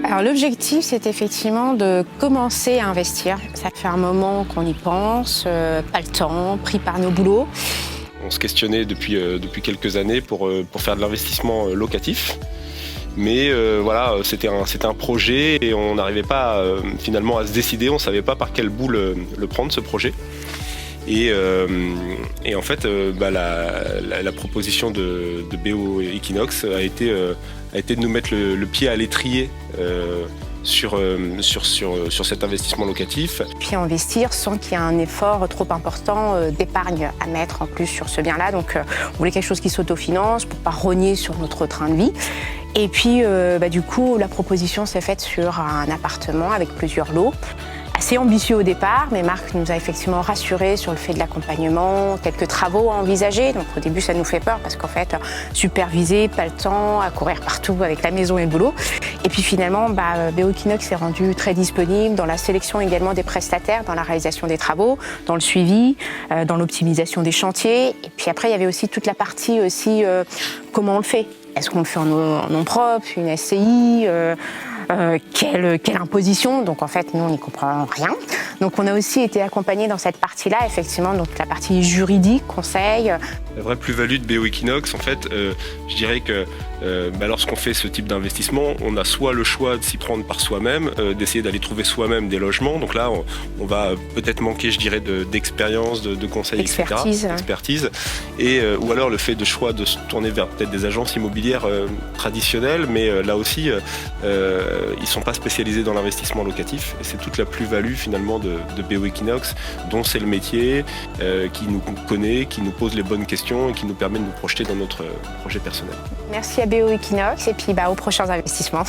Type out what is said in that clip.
Alors l'objectif, c'est effectivement de commencer à investir. Ça fait un moment qu'on y pense, pas le temps, pris par nos boulots. On se questionnait depuis quelques années pour faire de l'investissement locatif. Mais voilà, c'était un projet et on n'arrivait pas finalement à se décider, on ne savait pas par quel bout le prendre ce projet. Et en fait, la proposition de BO Equinox a été de nous mettre le pied à l'étrier sur cet investissement locatif. Puis investir sans qu'il y ait un effort trop important d'épargne à mettre en plus sur ce bien-là. Donc on voulait quelque chose qui s'autofinance pour ne pas rogner sur notre train de vie. Et puis du coup, la proposition s'est faite sur un appartement avec plusieurs lots. Assez ambitieux au départ, mais Marc nous a effectivement rassurés sur le fait de l'accompagnement, quelques travaux à envisager. Donc au début, ça nous fait peur parce qu'en fait, superviser, pas le temps, à courir partout avec la maison et le boulot. Et puis finalement, BO Equinox s'est rendu très disponible dans la sélection également des prestataires, dans la réalisation des travaux, dans le suivi, dans l'optimisation des chantiers. Et puis après, il y avait aussi toute la partie aussi comment on le fait. Est-ce qu'on le fait en nom propre, une SCI quelle imposition? Donc en fait, nous, on n'y comprend rien. Donc on a aussi été accompagnés dans cette partie-là, effectivement, donc la partie juridique, conseil. La vraie plus-value de BO Equinox, en fait, je dirais que lorsqu'on fait ce type d'investissement, on a soit le choix de s'y prendre par soi-même, d'essayer d'aller trouver soi-même des logements. Donc là, on va peut-être manquer, je dirais, d'expérience, de conseils, Expertise. etc. Expertise. Ou alors le fait de choix de se tourner vers peut-être des agences immobilières traditionnelles, mais là aussi, ils ne sont pas spécialisés dans l'investissement locatif. Et c'est toute la plus-value finalement de BO Equinox, dont c'est le métier, qui nous connaît, qui nous pose les bonnes questions et qui nous permet de nous projeter dans notre projet personnel. Merci à BO Equinox et puis aux prochains investissements.